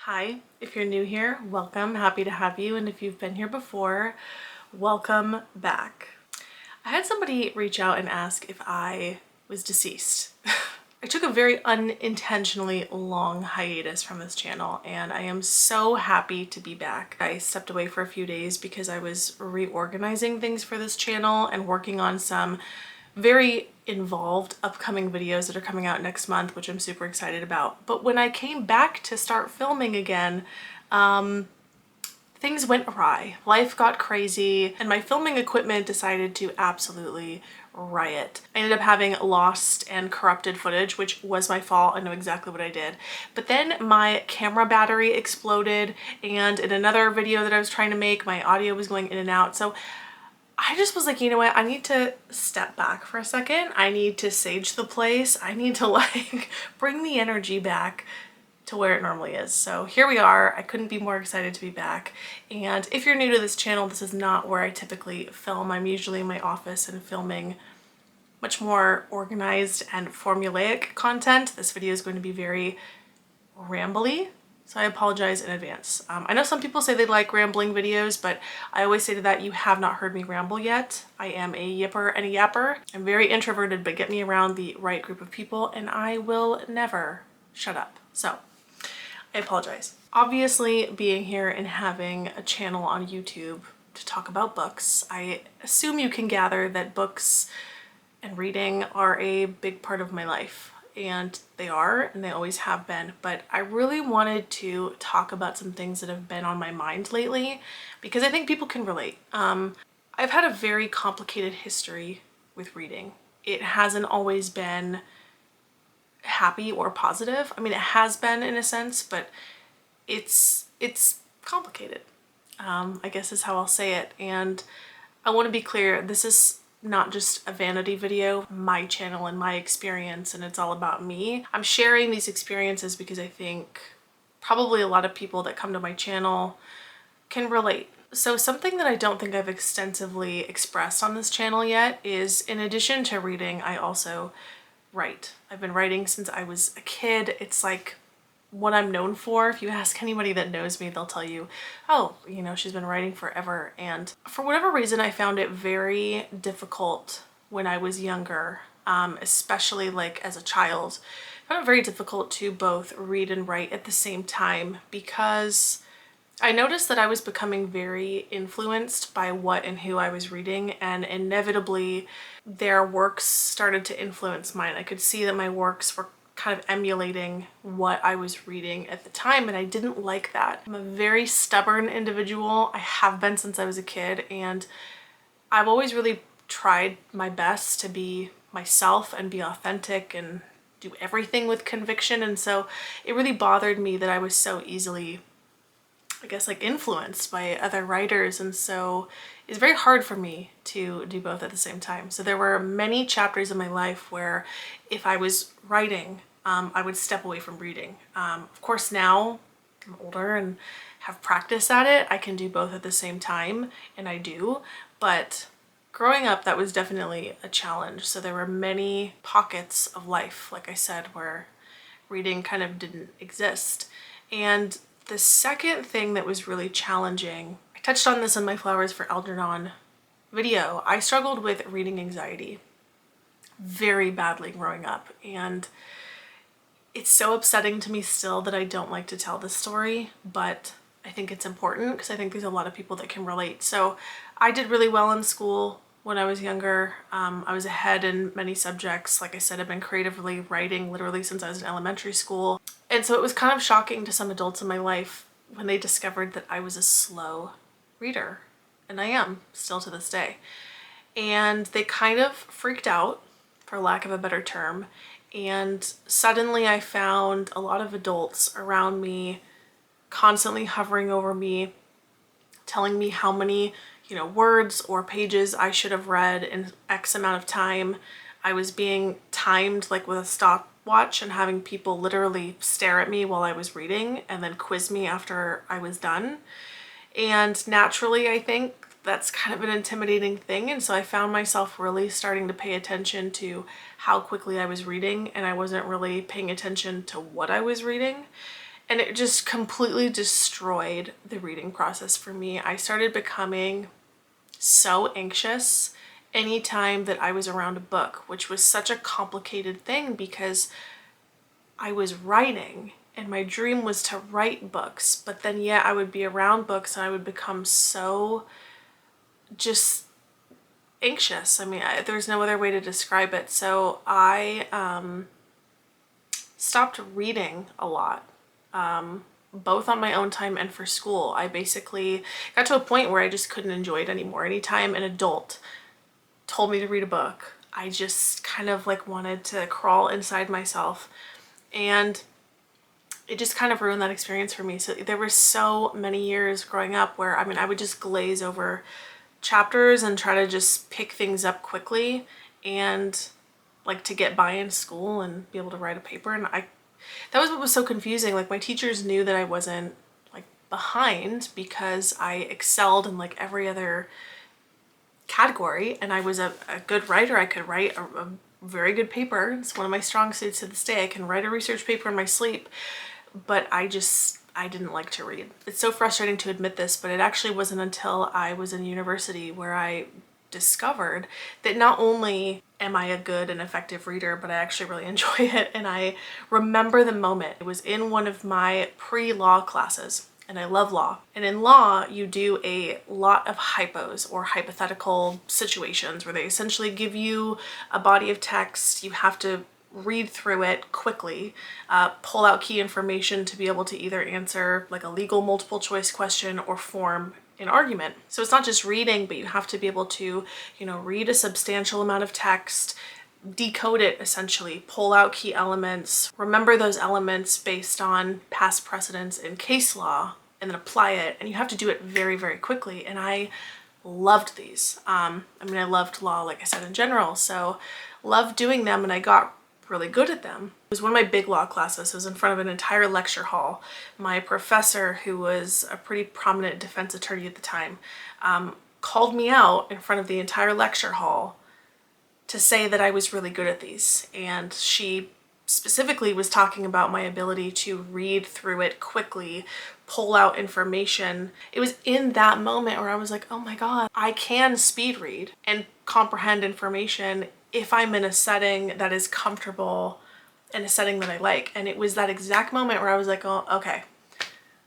Hi, if you're new here, welcome, happy to have you, and if you've been here before, welcome back. I had somebody reach out and ask if I was deceased. I took a very unintentionally long hiatus from this channel and I am so happy to be back. I stepped away for a few days because I was reorganizing things for this channel and working on some very involved upcoming videos that are coming out next month, which I'm super excited about. But when I came back to start filming again, things went awry. Life got crazy and my filming equipment decided to absolutely riot. I ended up having lost and corrupted footage, which was my fault. I know exactly what I did. But then my camera battery exploded, and in another video that I was trying to make, my audio was going in and out. So I just was like, you know what? I need to step back for a second. I need to sage the place. I need to bring the energy back to where it normally is. So here we are. I couldn't be more excited to be back. And if you're new to this channel, this is not where I typically film. I'm usually in my office and filming much more organized and formulaic content. This video is going to be very rambly, so I apologize in advance. I know some people say they like rambling videos, but I always say to that, you have not heard me ramble yet. I am a yipper and a yapper. I'm very introverted, but get me around the right group of people and I will never shut up. So I apologize. Obviously, being here and having a channel on YouTube to talk about books, I assume you can gather that books and reading are a big part of my life. And they are, and they always have been. But I really wanted to talk about some things that have been on my mind lately because I think people can relate. I've had a very complicated history with reading. It hasn't always been happy or positive. I mean, it has been in a sense, but it's complicated, I guess is how I'll say it. And I want to be clear, this is not just a vanity video, my channel and my experience, and it's all about me. I'm sharing these experiences because I think probably a lot of people that come to my channel can relate. So something that I don't think I've extensively expressed on this channel yet is, in addition to reading, I also write. I've been writing since I was a kid. It's like what I'm known for. If you ask anybody that knows me, they'll tell you, oh, you know, she's been writing forever. And for whatever reason, I found it very difficult when I was younger, especially like as a child. I found it very difficult to both read and write at the same time because I noticed that I was becoming very influenced by what and who I was reading, and inevitably their works started to influence mine. I could see that my works were kind of emulating what I was reading at the time, and I didn't like that. I'm a very stubborn individual. I have been since I was a kid, and I've always really tried my best to be myself and be authentic and do everything with conviction, and so it really bothered me that I was so easily, I guess, like influenced by other writers, and so it's very hard for me to do both at the same time. So there were many chapters in my life where if I was writing, I would step away from reading. Of course, now I'm older and have practice at it. I can do both at the same time, and I do, but growing up, that was definitely a challenge. So there were many pockets of life, like I said, where reading kind of didn't exist. And the second thing that was really challenging, I touched on this in my Flowers for Algernon video, I struggled with reading anxiety very badly growing up, and it's so upsetting to me still that I don't like to tell this story, but I think it's important because I think there's a lot of people that can relate. So I did really well in school when I was younger. I was ahead in many subjects. Like I said, I've been creatively writing literally since I was in elementary school. And so it was kind of shocking to some adults in my life when they discovered that I was a slow reader. And I am still to this day. And they kind of freaked out, for lack of a better term. And suddenly I found a lot of adults around me constantly hovering over me, telling me how many, you know, words or pages I should have read in X amount of time. I was being timed like with a stopwatch and having people literally stare at me while I was reading and then quiz me after I was done. And naturally, I think that's kind of an intimidating thing, and so I found myself really starting to pay attention to how quickly I was reading, and I wasn't really paying attention to what I was reading. And it just completely destroyed the reading process for me. I started becoming so anxious anytime that I was around a book, which was such a complicated thing because I was writing and my dream was to write books, but then I would be around books and I would become so just anxious. I mean, there's no other way to describe it. So I stopped reading a lot, both on my own time and for school. I basically got to a point where I just couldn't enjoy it anymore. Anytime an adult told me to read a book, I just kind of like wanted to crawl inside myself, and it just kind of ruined that experience for me. So there were so many years growing up where, I mean, I would just glaze over chapters and try to just pick things up quickly and like to get by in school and be able to write a paper. And that was what was so confusing. Like my teachers knew that I wasn't like behind because I excelled in like every other category and I was a good writer. I could write a very good paper. It's one of my strong suits to this day. I can write a research paper in my sleep, but I didn't like to read. It's so frustrating to admit this, but it actually wasn't until I was in university where I discovered that not only am I a good and effective reader, but I actually really enjoy it. And I remember the moment. It was in one of my pre-law classes, and I love law. And in law, you do a lot of hypos or hypothetical situations where they essentially give you a body of text. You have to read through it quickly, pull out key information to be able to either answer like a legal multiple choice question or form an argument. So it's not just reading, but you have to be able to, read a substantial amount of text, decode it essentially, pull out key elements, remember those elements based on past precedents in case law, and then apply it. And you have to do it very, very quickly. And I loved these. I loved law, like I said, in general. So loved doing them, and I got really good at them. It was one of my big law classes. It was in front of an entire lecture hall. My professor, who was a pretty prominent defense attorney at the time, called me out in front of the entire lecture hall to say that I was really good at these. And she specifically was talking about my ability to read through it quickly, pull out information. It was in that moment where I was like, oh my God, I can speed read and comprehend information if I'm in a setting that is comfortable and a setting that I like. And it was that exact moment where I was like, oh, okay,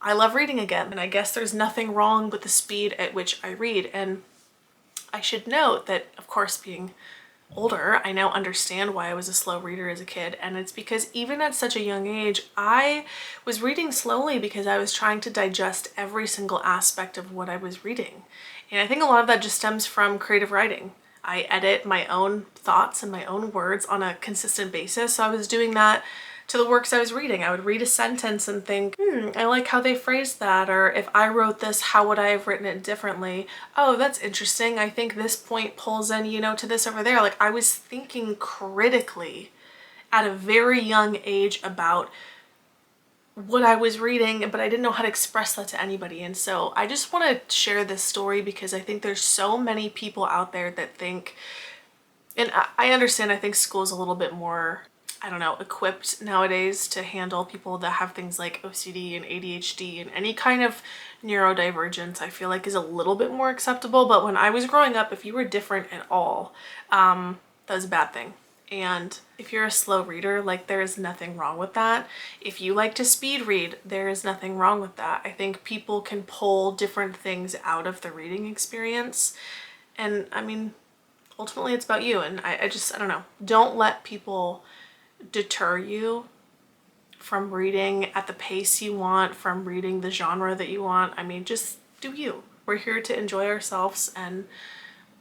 I love reading again. And I guess there's nothing wrong with the speed at which I read. And I should note that, of course, being older, I now understand why I was a slow reader as a kid. And it's because even at such a young age, I was reading slowly because I was trying to digest every single aspect of what I was reading. And I think a lot of that just stems from creative writing. I edit my own thoughts and my own words on a consistent basis. So I was doing that to the works I was reading. I would read a sentence and think, I like how they phrased that. Or if I wrote this, how would I have written it differently? Oh, that's interesting. I think this point pulls in, to this over there. Like I was thinking critically at a very young age about what I was reading, but I didn't know how to express that to anybody. And so I just want to share this story because I think there's so many people out there that think, and I understand, I think school's a little bit more, equipped nowadays to handle people that have things like OCD and ADHD and any kind of neurodivergence. I feel like is a little bit more acceptable. But when I was growing up, if you were different at all, that was a bad thing. And if you're a slow reader, like there is nothing wrong with that. If you like to speed read, there is nothing wrong with that. I think people can pull different things out of the reading experience. And ultimately it's about you. And I don't know. Don't let people deter you from reading at the pace you want, from reading the genre that you want. Just do you. We're here to enjoy ourselves and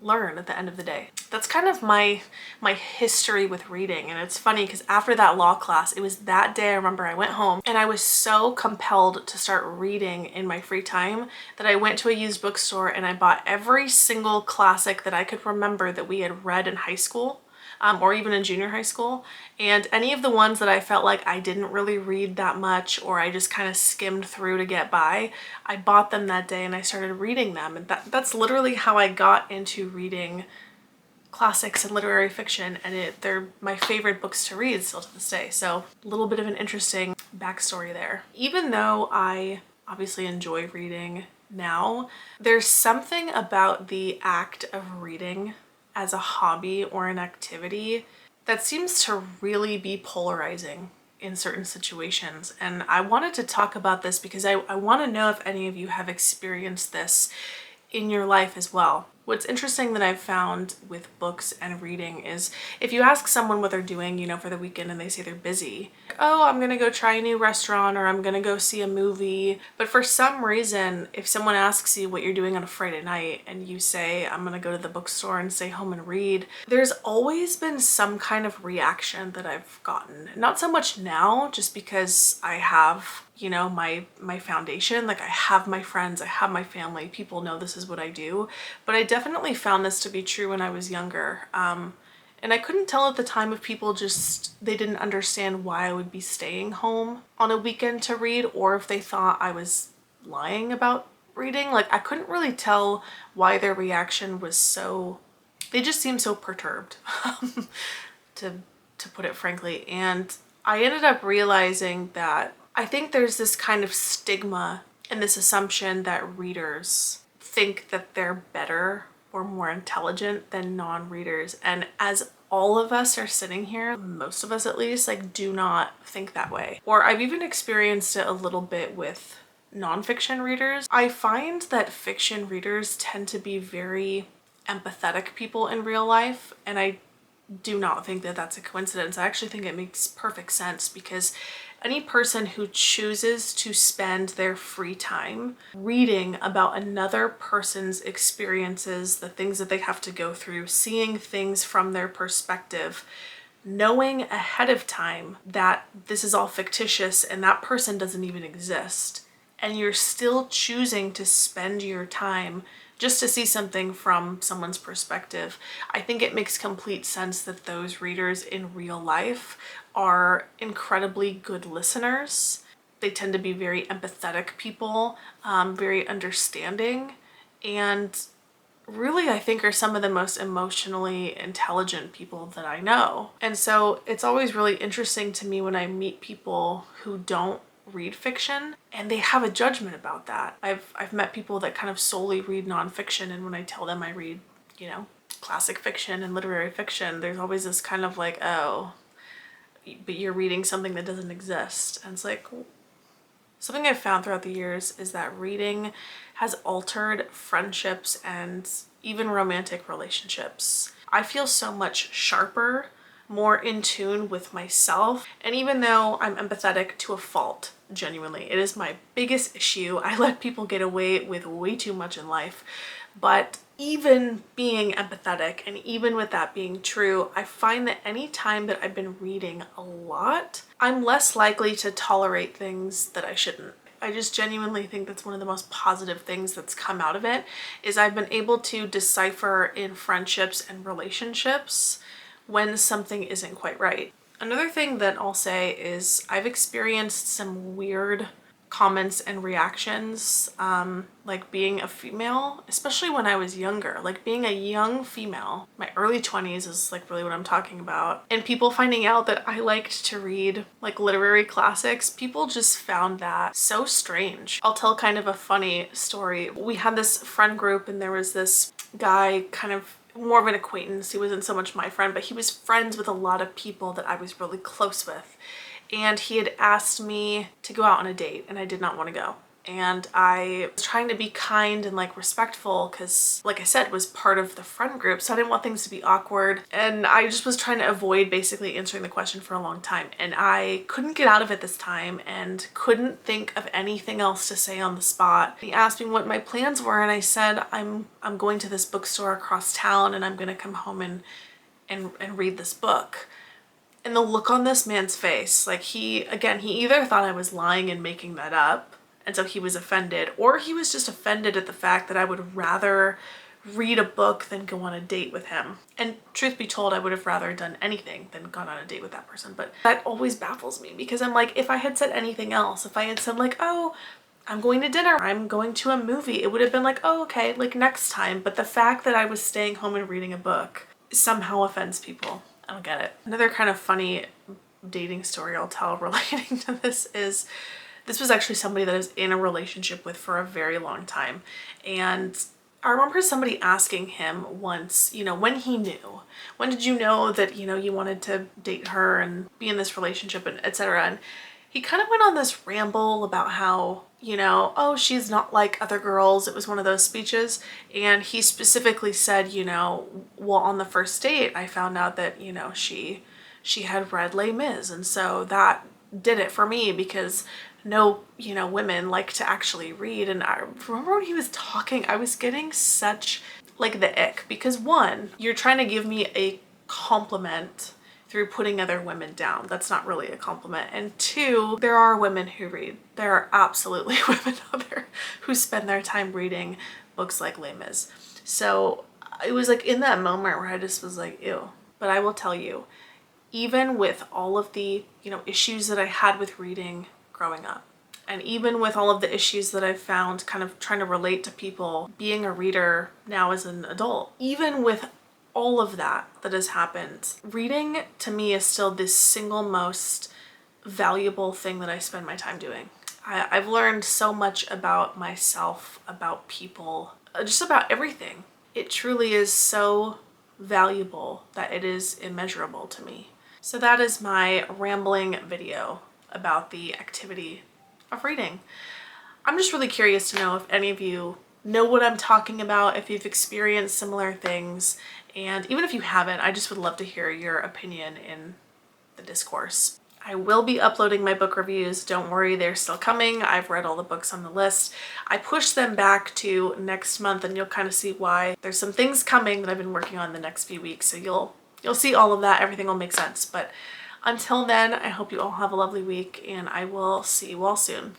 learn at the end of the day. That's kind of my history with reading. And it's funny because after that law class, it was that day I remember I went home and I was so compelled to start reading in my free time that I went to a used bookstore and I bought every single classic that I could remember that we had read in high school. Or even in junior high school, and any of the ones that I felt like I didn't really read that much or I just kind of skimmed through to get by, I bought them that day and I started reading them. And that's literally how I got into reading classics and literary fiction, and they're my favorite books to read still to this day. So a little bit of an interesting backstory there. Even though I obviously enjoy reading now, there's something about the act of reading as a hobby or an activity that seems to really be polarizing in certain situations. And I wanted to talk about this because I want to know if any of you have experienced this in your life as well. What's interesting that I've found with books and reading is if you ask someone what they're doing, you know, for the weekend and they say they're busy, oh, I'm gonna go try a new restaurant or I'm gonna go see a movie. But for some reason, if someone asks you what you're doing on a Friday night and you say, I'm gonna go to the bookstore and stay home and read, there's always been some kind of reaction that I've gotten. Not so much now, just because I have, you know, my foundation, like I have my friends, I have my family, people know this is what I do, but I definitely found this to be true when I was younger. And I couldn't tell at the time if people just, they didn't understand why I would be staying home on a weekend to read, or if they thought I was lying about reading. Like I couldn't really tell why their reaction was so, they just seemed so perturbed, to put it frankly. And I ended up realizing that I think there's this kind of stigma and this assumption that readers think that they're better or more intelligent than non-readers. And as all of us are sitting here, most of us at least, like do not think that way. Or I've even experienced it a little bit with nonfiction readers. I find that fiction readers tend to be very empathetic people in real life, and I do not think that that's a coincidence. I actually think it makes perfect sense, because any person who chooses to spend their free time reading about another person's experiences, the things that they have to go through, seeing things from their perspective, knowing ahead of time that this is all fictitious and that person doesn't even exist, and you're still choosing to spend your time just to see something from someone's perspective, I think it makes complete sense that those readers in real life are incredibly good listeners. They tend to be very empathetic people, very understanding, and really I think are some of the most emotionally intelligent people that I know. And so it's always really interesting to me when I meet people who don't read fiction and they have a judgment about that. I've met people that kind of solely read nonfiction, and when I tell them I read, you know, classic fiction and literary fiction, there's always this kind of like, oh, but you're reading something that doesn't exist. And it's like, something I've found throughout the years is that reading has altered friendships and even romantic relationships. I feel so much sharper, more in tune with myself. And even though I'm empathetic to a fault, genuinely, it is my biggest issue. I let people get away with way too much in life. But even being empathetic, and even with that being true, I find that any time that I've been reading a lot, I'm less likely to tolerate things that I shouldn't. I just genuinely think that's one of the most positive things that's come out of it, is I've been able to decipher in friendships and relationships when something isn't quite right. Another thing that I'll say is I've experienced some weird comments and reactions, like being a female, especially when I was younger, like being a young female. My early 20s is like really what I'm talking about. And people finding out that I liked to read like literary classics, people just found that so strange. I'll tell kind of a funny story. We had this friend group and there was this guy, kind of more of an acquaintance. He wasn't so much my friend, but he was friends with a lot of people that I was really close with. And he had asked me to go out on a date and I did not want to go. And I was trying to be kind and like respectful because, like I said, was part of the friend group, so I didn't want things to be awkward. And I just was trying to avoid basically answering the question for a long time. And I couldn't get out of it this time and couldn't think of anything else to say on the spot. He asked me what my plans were and I said, I'm going to this bookstore across town and I'm gonna come home and read this book. And the look on this man's face, like he either thought I was lying and making that up, and so he was offended, or he was just offended at the fact that I would rather read a book than go on a date with him. And truth be told, I would have rather done anything than gone on a date with that person. But that always baffles me, because I'm like, if I had said anything else, if I had said like, oh, I'm going to dinner, I'm going to a movie, it would have been like, oh, okay, like next time. But the fact that I was staying home and reading a book somehow offends people. I don't get it. Another kind of funny dating story I'll tell relating to this is, this was actually somebody that I was in a relationship with for a very long time. And I remember somebody asking him once, you know, when he knew, when did you know that, you know, you wanted to date her and be in this relationship and etc. And he kind of went on this ramble about how, you know, oh, she's not like other girls. It was one of those speeches. And he specifically said, you know, well, on the first date, I found out that, you know, she had read Les Mis. And so that did it for me, because no, you know, women like to actually read. And I remember when he was talking, I was getting such like the ick, because one, you're trying to give me a compliment through putting other women down. That's not really a compliment. And two, there are women who read. There are absolutely women out there who spend their time reading books like Les Mis. So it was like in that moment where I just was like, ew. But I will tell you, even with all of the, you know, issues that I had with reading growing up, and even with all of the issues that I've found kind of trying to relate to people being a reader now as an adult, even with all of that has happened, reading to me is still the single most valuable thing that I spend my time doing. I've learned so much about myself, about people, just about everything. It truly is so valuable that it is immeasurable to me. So that is my rambling video about the activity of reading. I'm just really curious to know if any of you know what I'm talking about, if you've experienced similar things, and even if you haven't, I just would love to hear your opinion in the discourse. I will be uploading my book reviews. Don't worry, they're still coming. I've read all the books on the list. I pushed them back to next month, and you'll kind of see why. There's some things coming that I've been working on the next few weeks, so you'll see all of that. Everything will make sense. But until then, I hope you all have a lovely week, and I will see you all soon.